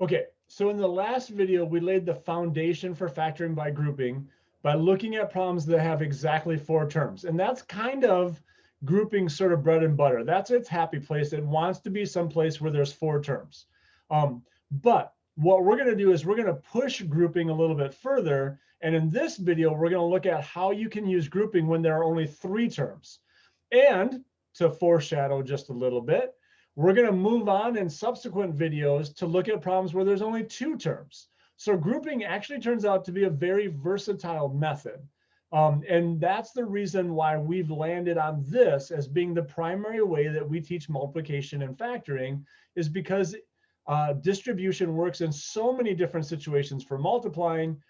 Okay, so in the last video, we laid the foundation for factoring by grouping by looking at problems that have exactly 4 terms. And that's kind of grouping sort of bread and butter. That's its happy place. It wants to be someplace where there's 4 terms. But what we're going to do is we're going to push grouping a little bit further. And in this video, we're going to look at how you can use grouping when there are only 3 terms. And to foreshadow just a little bit, we're going to move on in subsequent videos to look at problems where there's only 2 terms. So grouping actually turns out to be a very versatile method. And that's the reason why we've landed on this as being the primary way that we teach multiplication and factoring, is because distribution works in so many different situations for multiplying,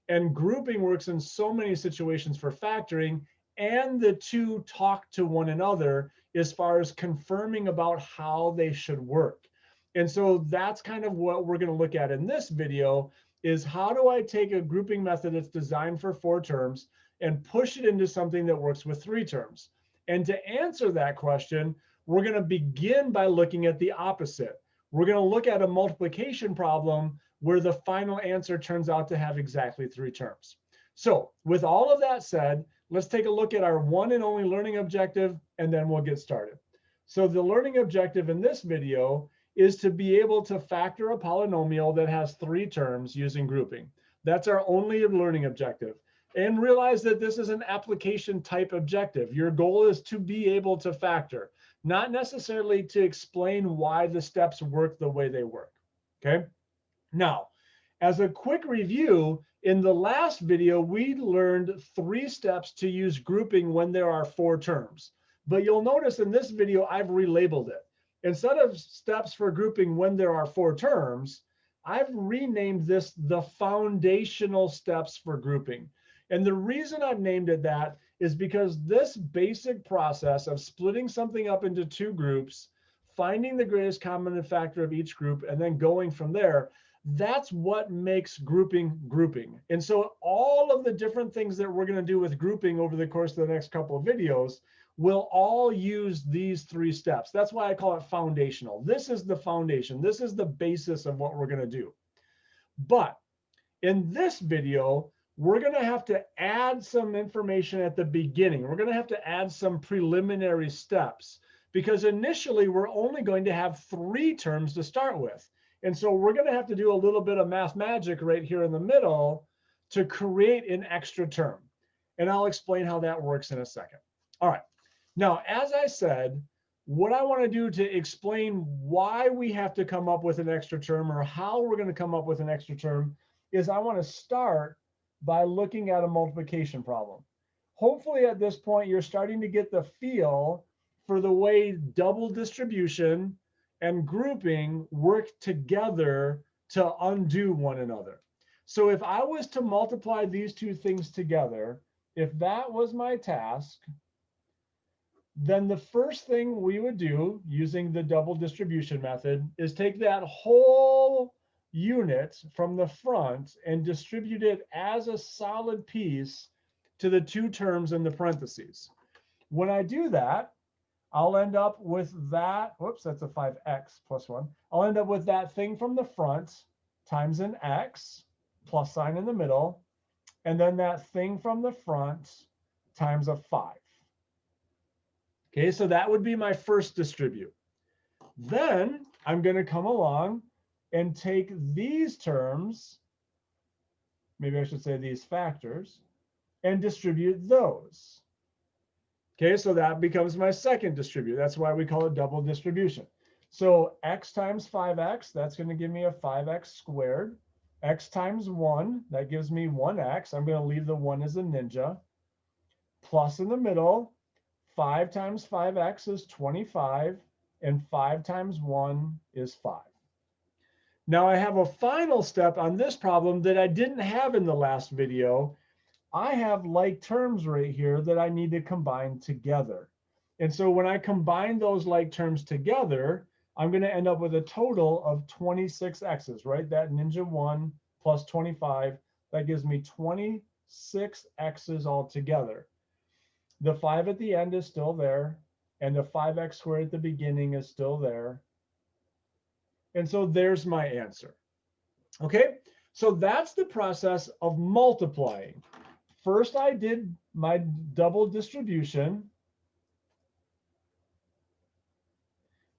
and grouping works in so many situations for factoring, and the two talk to one another as far as confirming about how they should work. And so that's kind of what we're going to look at in this video, is how do I take a grouping method that's designed for 4 terms and push it into something that works with 3 terms? And to answer that question, we're going to begin by looking at the opposite. We're going to look at a multiplication problem where the final answer turns out to have exactly 3 terms. So with all of that said, let's take a look at our one and only learning objective, and then we'll get started. So the learning objective in this video is to be able to factor a polynomial that has 3 terms using grouping. That's our only learning objective. And realize that this is an application type objective. Your goal is to be able to factor, not necessarily to explain why the steps work the way they work. Okay. Now, as a quick review, in the last video, we learned 3 steps to use grouping when there are 4 terms. But you'll notice in this video, I've relabeled it. Instead of steps for grouping when there are 4 terms, I've renamed this the foundational steps for grouping. And the reason I've named it that is because this basic process of splitting something up into 2 groups, finding the greatest common factor of each group, and then going from there, that's what makes grouping grouping. And so all of the different things that we're going to do with grouping over the course of the next couple of videos will all use these 3 steps. That's why I call it foundational. This is the foundation. This is the basis of what we're going to do. But in this video, we're going to have to add some information at the beginning. We're going to have to add some preliminary steps, because initially we're only going to have 3 terms to start with. And so we're going to have to do a little bit of math magic right here in the middle to create an extra term. And I'll explain how that works in a second. All right. Now, as I said, what I want to do to explain why we have to come up with an extra term, or how we're going to come up with an extra term, is I want to start by looking at a multiplication problem. Hopefully at this point, you're starting to get the feel for the way double distribution and grouping work together to undo one another. So if I was to multiply these 2 things together, if that was my task, then the first thing we would do using the double distribution method is take that whole unit from the front and distribute it as a solid piece to the 2 terms in the parentheses. When I do that, I'll end up with that, whoops, that's a 5x plus 1. I'll end up with that thing from the front times an x, plus sign in the middle, and then that thing from the front times a 5. Okay, so that would be my first distribute. Then I'm going to come along and take these terms, maybe I should say these factors, and distribute those. Okay, so that becomes my second distribute. That's why we call it double distribution. So x times 5x, that's going to give me a 5x squared. X times 1, that gives me 1x. I'm going to leave the 1 as a ninja. Plus in the middle, 5 times 5x is 25, and 5 times 1 is 5. Now I have a final step on this problem that I didn't have in the last video. I have like terms right here that I need to combine together. And so when I combine those like terms together, I'm going to end up with a total of 26 x's, right? That ninja 1 plus 25, that gives me 26 x's altogether. The 5 at the end is still there, and the 5x squared at the beginning is still there. And so there's my answer. Okay, so that's the process of multiplying. First, I did my double distribution.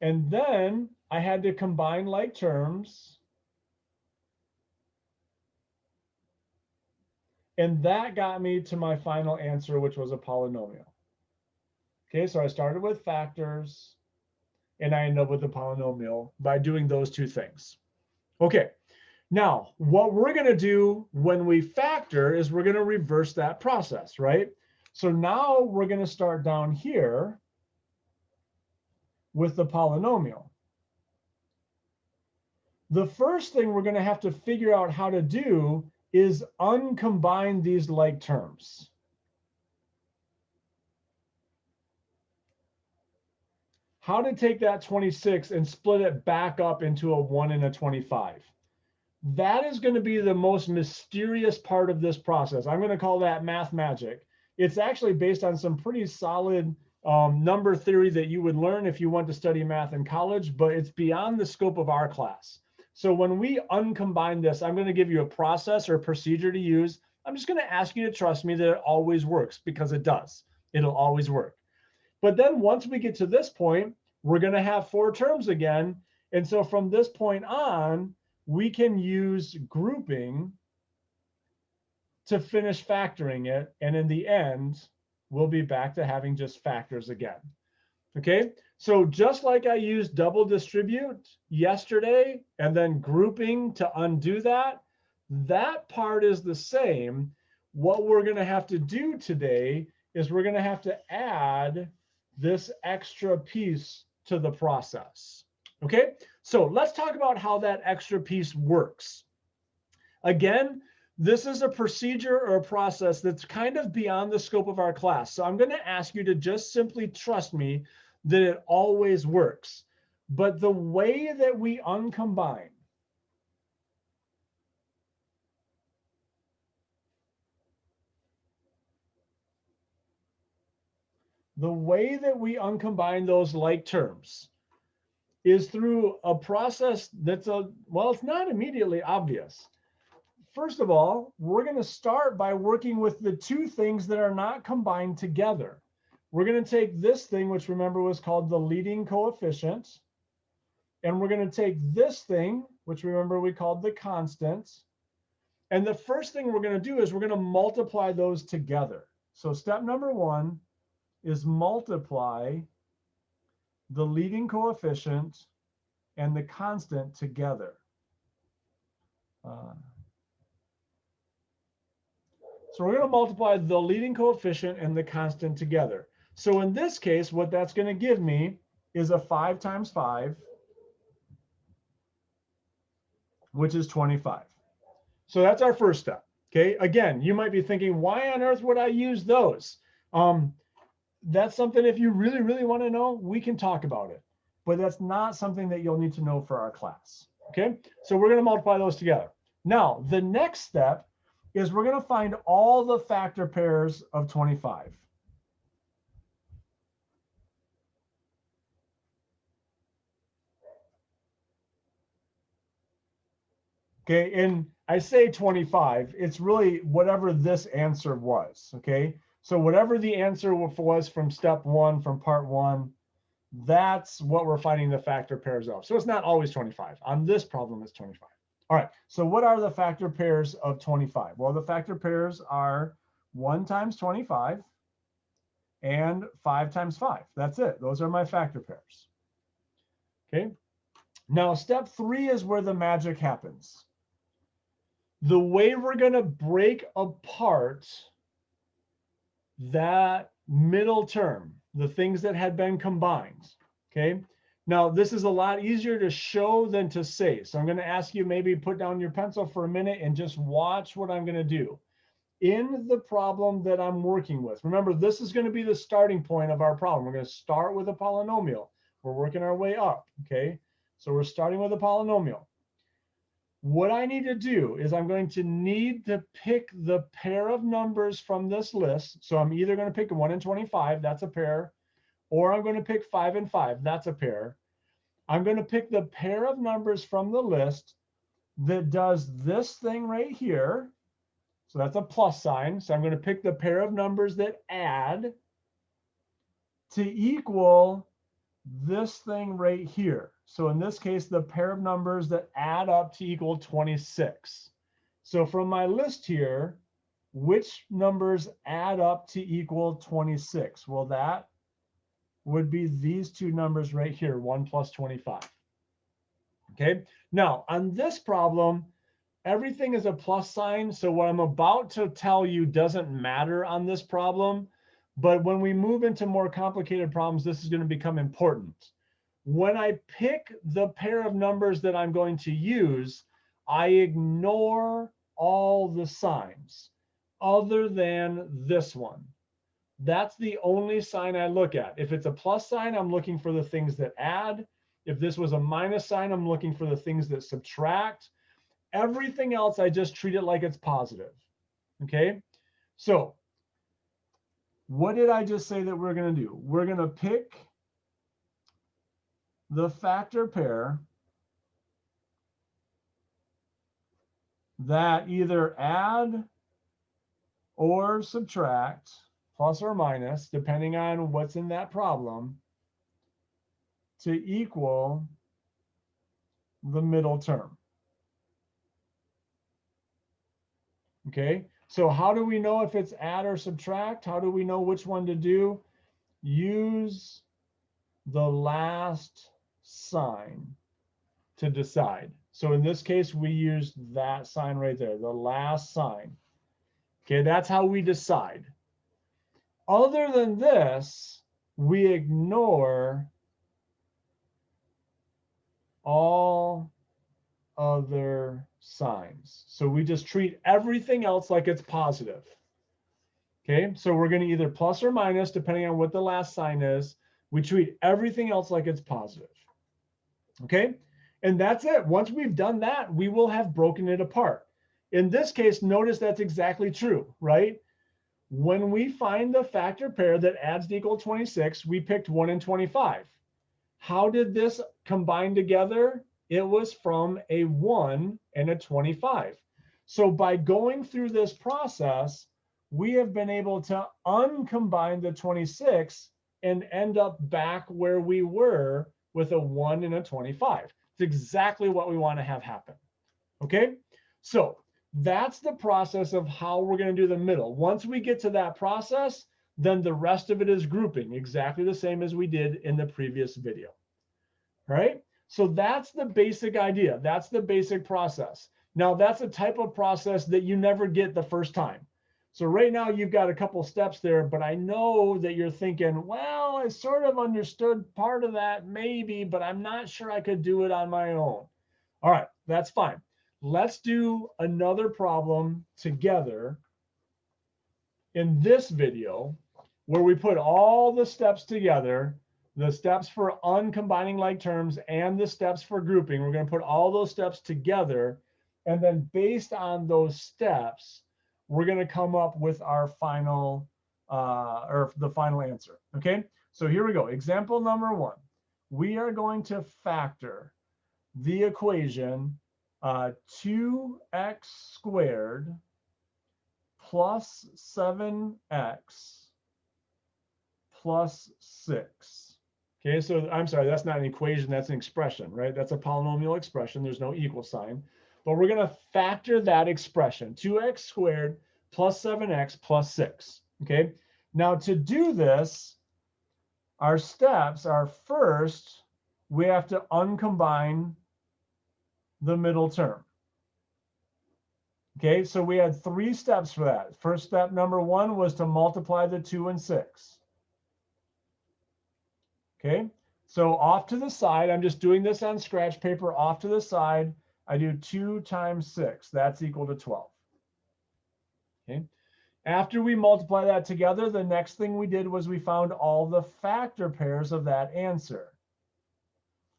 And then I had to combine like terms. And that got me to my final answer, which was a polynomial. Okay, so I started with factors and I ended up with a polynomial by doing those two things. Okay, now what we're going to do when we factor is we're going to reverse that process, right? So now we're going to start down here with the polynomial. The first thing we're going to have to figure out how to do is uncombine these like terms. How to take that 26 and split it back up into a 1 and a 25. That is going to be the most mysterious part of this process. I'm going to call that math magic. It's actually based on some pretty solid number theory that you would learn if you want to study math in college, but it's beyond the scope of our class. So when we uncombine this, I'm going to give you a process or a procedure to use. I'm just going to ask you to trust me that it always works, because it does. It'll always work. But then once we get to this point, we're going to have 4 terms again. And so from this point on, we can use grouping to finish factoring it. And in the end, we'll be back to having just factors again. Okay, so just like I used double distribute yesterday and then grouping to undo that, that part is the same. What we're going to have to do today is we're going to have to add this extra piece to the process. Okay, so let's talk about how that extra piece works. Again, this is a procedure or a process that's kind of beyond the scope of our class. So I'm going to ask you to just simply trust me that it always works. But the way that we uncombine, those like terms is through a process that's well, it's not immediately obvious. First of all, we're going to start by working with the two things that are not combined together. We're going to take this thing, which remember was called the leading coefficient, and we're going to take this thing, which remember we called the constant. And the first thing we're going to do is we're going to multiply those together. So step number 1 is multiply the leading coefficient and the constant together. So we're going to multiply the leading coefficient and the constant together. So in this case, what that's going to give me is a 5 times 5, which is 25. So that's our first step. Okay. Again, you might be thinking, why on earth would I use those? That's something, if you really, really want to know, we can talk about it. But that's not something that you'll need to know for our class. Okay. So we're going to multiply those together. Now, the next step is we're going to find all the factor pairs of 25. Okay, and I say 25, it's really whatever this answer was, okay? So whatever the answer was from step 1, from part 1, that's what we're finding the factor pairs of. So it's not always 25. On this problem, it's 25. All right, so what are the factor pairs of 25? Well, the factor pairs are 1 times 25 and 5 times 5. That's it. Those are my factor pairs. Okay, now step 3 is where the magic happens. The way we're going to break apart that middle term, the things that had been combined, okay? Now, this is a lot easier to show than to say. So I'm going to ask you maybe put down your pencil for a minute and just watch what I'm going to do. In the problem that I'm working with, remember, this is going to be the starting point of our problem. We're going to start with a polynomial. We're working our way up, okay? So we're starting with a polynomial. What I need to do is I'm going to need to pick the pair of numbers from this list. So I'm either going to pick 1 and 25, that's a pair, or I'm going to pick 5 and 5, that's a pair. I'm going to pick the pair of numbers from the list that does this thing right here. So that's a plus sign. So I'm going to pick the pair of numbers that add to equal this thing right here. So in this case, the pair of numbers that add up to equal 26. So from my list here, which numbers add up to equal 26? Well, that would be these two numbers right here, 1 plus 25. Okay, now on this problem, everything is a plus sign. So what I'm about to tell you doesn't matter on this problem. But when we move into more complicated problems, this is going to become important. When I pick the pair of numbers that I'm going to use, I ignore all the signs other than this one. That's the only sign I look at. If it's a plus sign, I'm looking for the things that add. If this was a minus sign, I'm looking for the things that subtract. Everything else, I just treat it like it's positive. Okay, so what did I just say that we're going to do? We're going to pick the factor pair that either add or subtract, plus or minus, depending on what's in that problem, to equal the middle term. Okay, so how do we know if it's add or subtract? How do we know which one to do? Use the last sign to decide. So in this case, we used that sign right there, the last sign. Okay, that's how we decide. Other than this, we ignore all other signs. So we just treat everything else like it's positive. Okay, so we're going to either plus or minus, depending on what the last sign is. We treat everything else like it's positive. Okay, and that's it. Once we've done that, we will have broken it apart. In this case, notice that's exactly true, right? When we find the factor pair that adds to equal 26, we picked 1 and 25. How did this combine together? It was from a 1 and a 25. So by going through this process, we have been able to uncombine the 26 and end up back where we were with a 1 and a 25. It's exactly what we want to have happen. Okay, so that's the process of how we're going to do the middle. Once we get to that process, then the rest of it is grouping, exactly the same as we did in the previous video. All right, so that's the basic idea. That's the basic process. Now, that's a type of process that you never get the first time. So right now you've got a couple steps there, but I know that you're thinking, well, I sort of understood part of that maybe, but I'm not sure I could do it on my own. All right, that's fine. Let's do another problem together in this video where we put all the steps together, the steps for uncombining like terms and the steps for grouping. We're going to put all those steps together. And then based on those steps, we're going to come up with our final or the final answer. Okay, so here we go. Example number 1. We are going to factor the equation 2x squared plus 7x plus 6. Okay, so I'm sorry, that's not an equation, that's an expression, right? That's a polynomial expression. There's no equal sign. But we're going to factor that expression, 2x squared plus 7x plus 6. Okay, now to do this, our steps are first, we have to uncombine the middle term. Okay, so we had 3 steps for that. First step number 1 was to multiply the 2 and 6. Okay, so off to the side, I'm just doing this on scratch paper. Off to the side, I do 2 times 6. That's equal to 12. Okay, after we multiply that together, the next thing we did was we found all the factor pairs of that answer.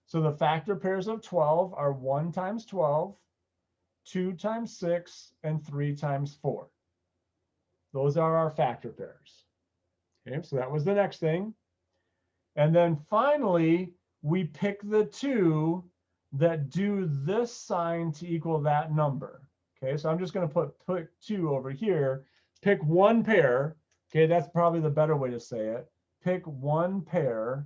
So the factor pairs of 12 are 1 times 12, 2 times 6, and 3 times 4. Those are our factor pairs. Okay, so that was the next thing. And then finally, we pick the 2 that do this sign to equal that number. Okay, so I'm just going to put 2 over here. Pick one pair. Okay, that's probably the better way to say it. Pick one pair.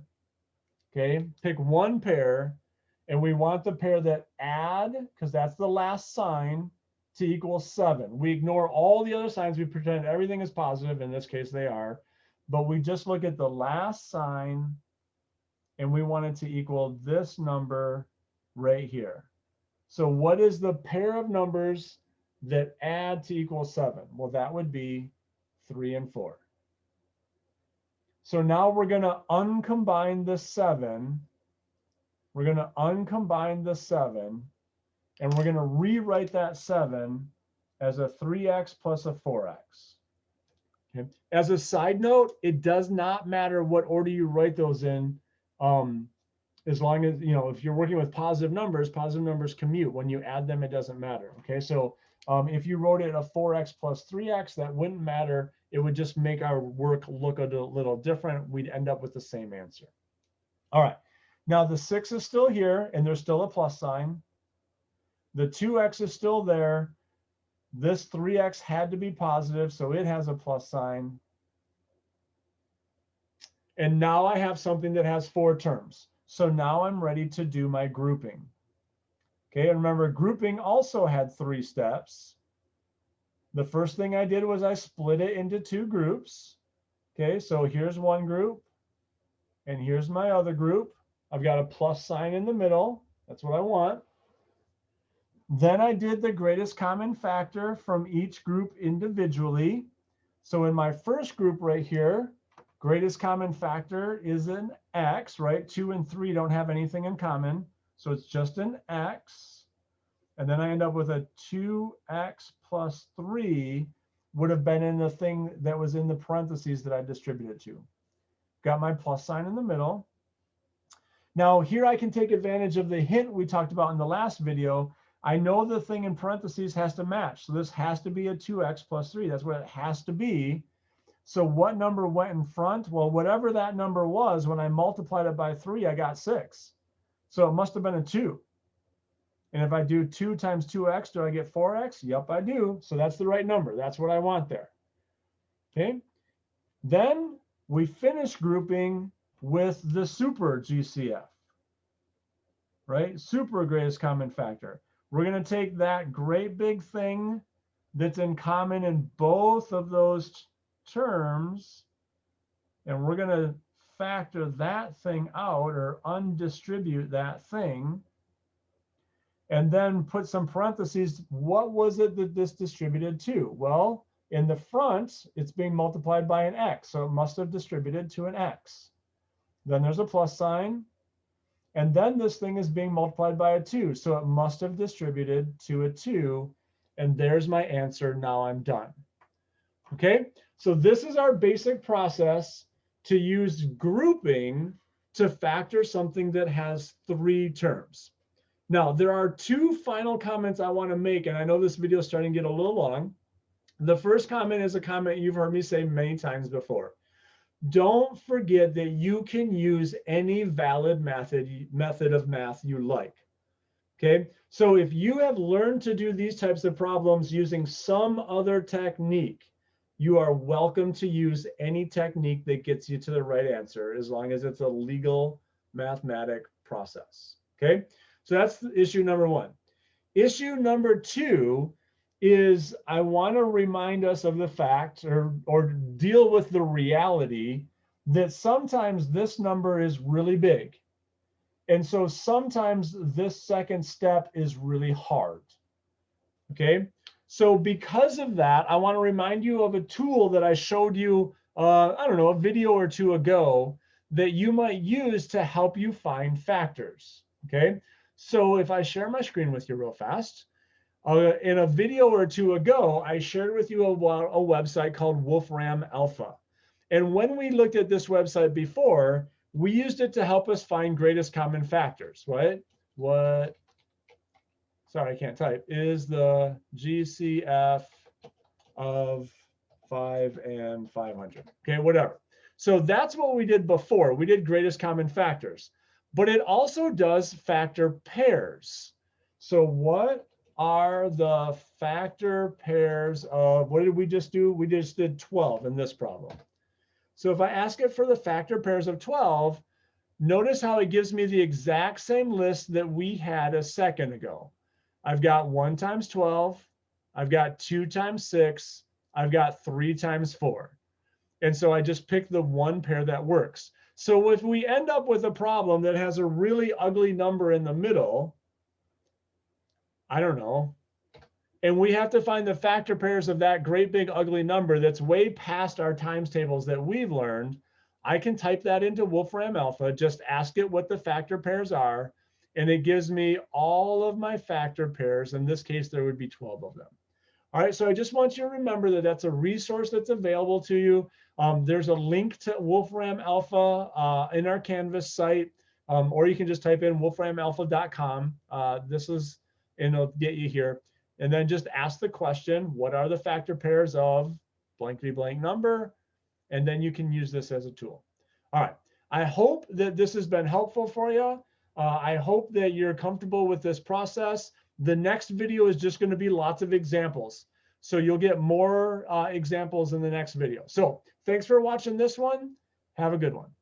Okay, pick one pair, and we want the pair that add, because that's the last sign, to equal 7. We ignore all the other signs. We pretend everything is positive. In this case, they are. But we just look at the last sign, and we want it to equal this number right here. So what is the pair of numbers that add to equal 7? Well, that would be 3 and 4. So now we're going to uncombine the 7. We're going to uncombine the 7, and we're going to rewrite that 7 as a 3x plus a 4x. Okay. As a side note, it does not matter what order you write those in. As long as, you know, if you're working with positive numbers commute. When you add them, it doesn't matter. Okay, so if you wrote it a 4x plus 3x, that wouldn't matter. It would just make our work look a little different. We'd end up with the same answer. All right, now the 6 is still here, and there's still a plus sign. The 2x is still there. This 3x had to be positive, so it has a plus sign. And now I have something that has 4 terms. So now I'm ready to do my grouping. Okay, and remember, grouping also had 3 steps. The first thing I did was I split it into 2 groups. Okay, so here's one group, and here's my other group. I've got a plus sign in the middle. That's what I want. Then I did the greatest common factor from each group individually. So in my first group right here, greatest common factor is an x, right? 2 and 3 don't have anything in common. So it's just an x. And then I end up with a 2x plus 3 would have been in the thing that was in the parentheses that I distributed to. Got my plus sign in the middle. Now here I can take advantage of the hint we talked about in the last video. I know the thing in parentheses has to match. So this has to be a 2x plus 3. That's what it has to be. So what number went in front? Well, whatever that number was, when I multiplied it by 3, I got 6. So it must have been a 2. And if I do 2 times 2x, do I get 4x? Yep, I do. So that's the right number. That's what I want there. Okay. Then we finish grouping with the super GCF, right? Super greatest common factor. We're going to take that great big thing that's in common in both of those terms, and we're going to factor that thing out or undistribute that thing, and then put some parentheses. What was it that this distributed to? Well, in the front, it's being multiplied by an x, so it must have distributed to an x. Then there's a plus sign, and then this thing is being multiplied by a 2, so it must have distributed to a 2, and there's my answer. Now I'm done. Okay, so this is our basic process to use grouping to factor something that has 3 terms. Now, there are 2 final comments I want to make, and I know this video is starting to get a little long. The first comment is a comment you've heard me say many times before. Don't forget that you can use any valid method of math you like. Okay, so if you have learned to do these types of problems using some other technique, you are welcome to use any technique that gets you to the right answer, as long as it's a legal mathematic process. Okay, so that's issue number 1. Issue number 2 is I want to remind us of the fact or deal with the reality that sometimes this number is really big. And so sometimes this second step is really hard. Okay, so because of that, I want to remind you of a tool that I showed you, I don't know, a video or 2 ago that you might use to help you find factors. Okay, so if I share my screen with you real fast, in a video or 2 ago, I shared with you a website called Wolfram Alpha. And when we looked at this website before, we used it to help us find greatest common factors. What, sorry, I can't type, is the GCF of 5 and 500. Okay, whatever. So that's what we did before. We did greatest common factors. but it also does factor pairs. So what are the factor pairs of, what did we just do? We just did 12 in this problem. So if I ask it for the factor pairs of 12, notice how it gives me the exact same list that we had a second ago. I've got 1 times 12, I've got 2 times 6, I've got 3 times 4. And so I just picked the one pair that works. So if we end up with a problem that has a really ugly number in the middle, I don't know, and we have to find the factor pairs of that great big ugly number that's way past our times tables that we've learned, I can type that into Wolfram Alpha, just ask it what the factor pairs are, and it gives me all of my factor pairs. In this case, there would be 12 of them. All right, so I just want you to remember that that's a resource that's available to you. There's a link to Wolfram Alpha in our Canvas site, or you can just type in wolframalpha.com. This is, and it'll get you here. And then just ask the question, what are the factor pairs of blankety blank number? And then you can use this as a tool. All right, I hope that this has been helpful for you. I hope that you're comfortable with this process. The next video is just going to be lots of examples. So you'll get more examples in the next video. So thanks for watching this one. Have a good one.